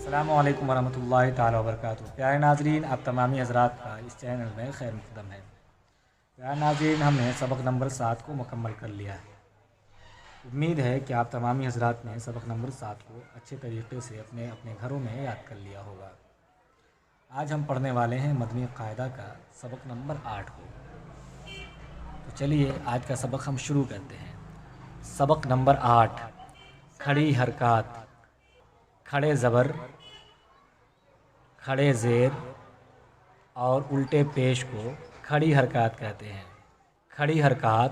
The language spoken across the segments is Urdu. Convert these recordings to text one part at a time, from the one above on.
السلام علیکم ورحمۃ اللہ تعالیٰ وبرکاتہ۔ پیارے ناظرین، آپ تمامی حضرات کا اس چینل میں خیر مقدم ہے۔ پیارے ناظرین، ہم نے سبق نمبر 7 کو مکمل کر لیا ہے۔ امید ہے کہ آپ تمامی حضرات نے سبق نمبر 7 کو اچھے طریقے سے اپنے گھروں میں یاد کر لیا ہوگا۔ آج ہم پڑھنے والے ہیں مدنی قاعدہ کا سبق نمبر 8 کو۔ تو چلیے آج کا سبق ہم شروع کرتے ہیں۔ سبق نمبر 8، کھڑی حرکات۔ کھڑے زبر، کھڑے زیر اور الٹے پیش کو کھڑی حرکات کہتے ہیں۔ کھڑی حرکات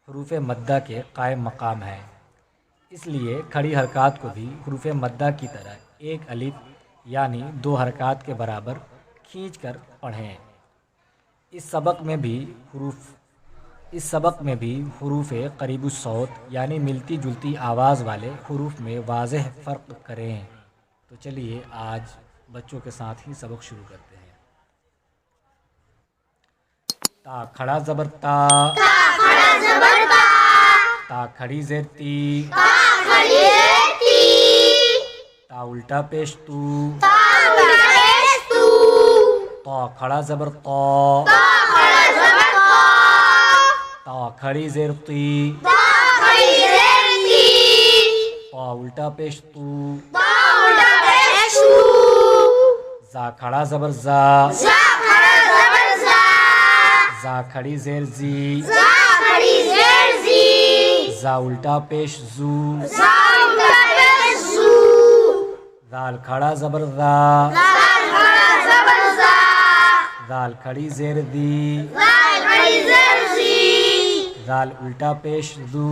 حروف مدہ کے قائم مقام ہے، اس لیے کھڑی حرکات کو بھی حروف مدہ کی طرح ایک الف یعنی 2 حرکات کے برابر کھینچ کر پڑھیں۔ اس سبق میں بھی حروف قریب الصوت یعنی ملتی جلتی آواز والے حروف میں واضح فرق کریں۔ تو چلیے آج بچوں کے ساتھ ہی سبق شروع کرتے ہیں۔ تا کھڑا زبر تا، تا کھڑی زیر تی، تا الٹا پیش تو، تا کھڑا زبر تا، تا کھڑی زیر تی، تا الٹا پیش تو، زا کھڑا زبر زا، زا کھڑی زیر زی، زا الٹا پیش زو، زال کھڑا زبر زا، زال کھڑی زیر دی، زال الٹا پیش زو،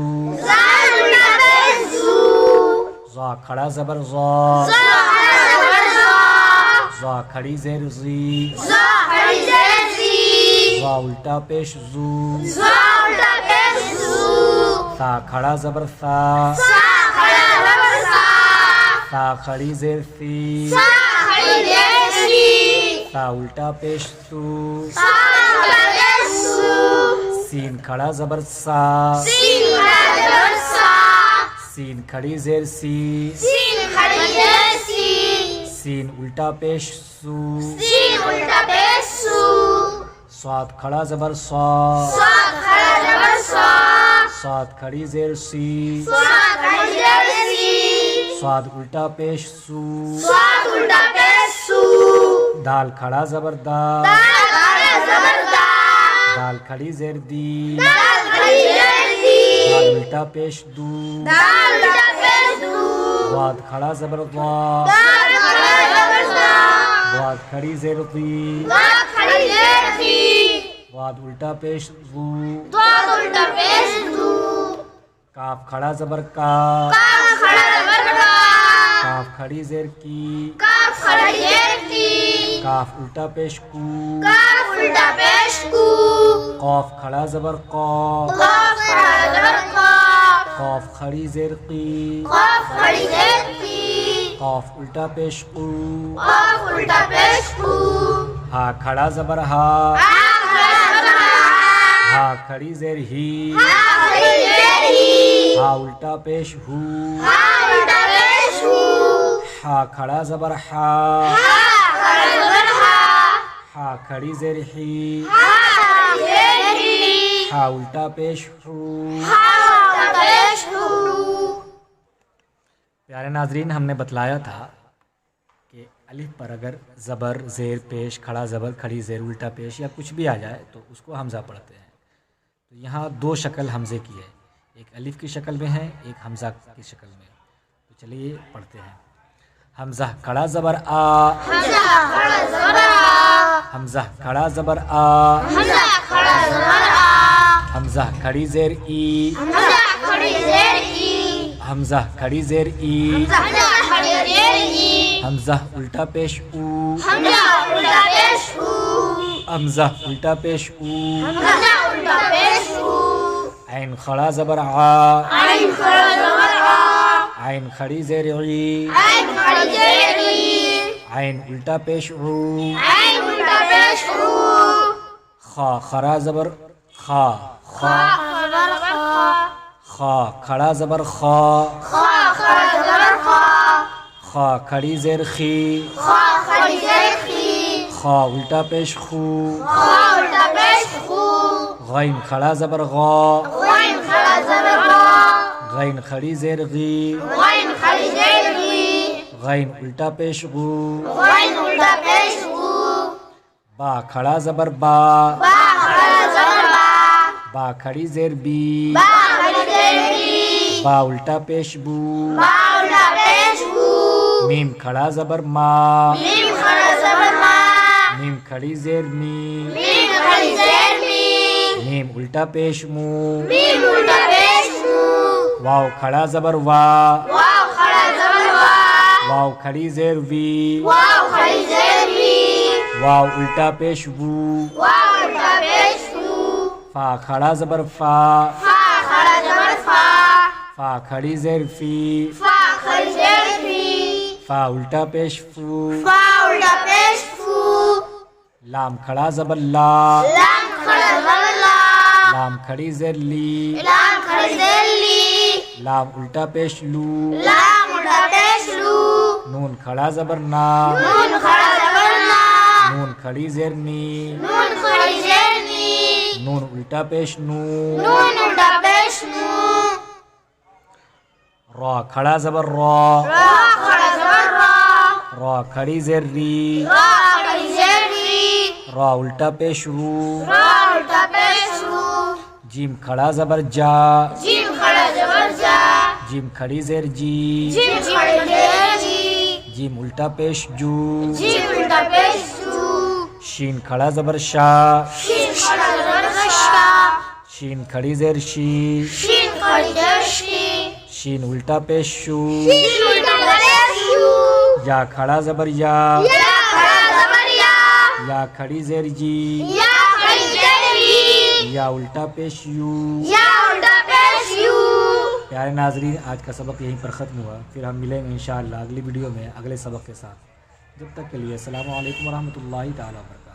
زا کھڑا زبر زا، زا کھڑی زیر زی، زا الٹا پیش زو، سا کھڑا زبر سا، سا کھڑی زیر سی، سا الٹا پیش سو، سین کھڑا زبر سا، سین کھڑی زیر سی، سین الٹا پیش سو، صاد کھڑا زبر سا، صاد کھڑی زیر سی، صاد الٹا پیش سو، دال کھڑا زبر دا، دال کھڑی زیر دی، دال الٹا پیش دو، واد کھڑا زبر وا، واد کھڑی زیر دی، واد الٹا پیش زو، کاف کھڑا زبر کا، کاف کھڑی زیر کی، کاف الٹا پیش کو، قاف کھڑا زبر قا، قاف کھڑی زیر قی، قاف الٹا پیش قو، ہا کھڑا زبر ہا، ہا کھڑی زیر ہی، ہا الٹا پیش ہو، ہا کھڑا زبر ہا، ہا کھڑی زیر ہی، ہا الٹا پیش ہو۔ پیارے ناظرین، ہم نے بتلایا تھا کہ الف پر اگر زبر، زیر پیش، کھڑا زبر، کھڑی زیر، الٹا پیش یا کچھ بھی آ جائے تو اس کو حمزہ پڑھتے ہیں۔ تو یہاں 2 شکل حمزے کی ہے، ایک الف کی شکل میں ہے، ایک حمزہ کی شکل میں۔ تو چلیے پڑھتے ہیں۔ حمزہ کھڑا زبر آ، حمزہ کھڑا زبر آ، حمزہ کھڑی زیر ای، حمزہ کھڑی زیر ای، حمزہ الٹا پیش او، حمزہ الٹا پیش او، عین کھڑا زبر آ، عین کھڑی زیر عی، عین الٹا پیش او، خا کھڑا زبر خا، خا خا کھڑا زبر خا، خا کھڑی زیر خی خا کھڑی زیر خی خا الٹا پیش خو خا الٹا پیش خو غین کھڑا زبر غا غین کھڑا زبر غا غین کھڑی زیر غی غین کھڑی زیر غی غین الٹا پیش غو غین الٹا پیش غو با کھڑا زبر با با کھڑا زبر با با کھڑی زیر بی با کھڑی زیر بی با الٹا پیش بو با الٹا پیش بو میم کھڑا زبر ما میم کھڑا زبر ما میم کھڑی زیر می میم کھڑی زیر می میم الٹا پیش مو میم الٹا پیش مو واو کھڑا زبر وا واو کھڑا زبر وا واو کھڑی زیر وی واو کھڑی زیر وی واو الٹا پیش وو واو الٹا پیش وو فا کھڑا زبر فا فا کھڑا زبر فا فا کھڑی زیر فی فا کھڑی زیر فی فا الٹا پیش فو فا الٹا پیش فو لام کھڑا زبر لا لام کھڑا زبر لا لام کھڑی زیر لی لام کھڑی زیر لی لام الٹا پیش لو لام الٹا پیش لو نون کھڑا زبر نا نون کھڑا زبر نا نون کھڑی زیر نی نون کھڑی زیر نی نون الٹا پیش نو نون الٹا پیش نو را کھڑا زبر را را کھڑا زبر را را کھڑی زیر ری را کھڑی زیر ری را الٹا پیش رو را الٹا پیش رو جیم کھڑا زبر جا جیم کھڑا زبر جا جیم کھڑی زیر جی جیم کھڑی زیر جی جیم الٹا پیش جو جیم الٹا پیش جو شین کھڑا زبر شا شین کھڑا زبر شا شین کھڑی زیر شی شین کھڑی زیر شی شین الٹا پیش شو شین الٹا پیش شو یا کھڑا زبر یا یا کھڑا زبر یا یا کھڑی زیر جی یا کھڑی زیر جی یا الٹا پیش یو یا الٹا پیش یو پیارے ناظرین آج کا سبق یہیں پر ختم ہوا، پھر ہم ملیں گے انشاءاللہ اگلی ویڈیو میں اگلے سبق کے ساتھ۔ جب تک کے لیے السلام علیکم ورحمۃ اللہ تعالیٰ وبرکاتہ۔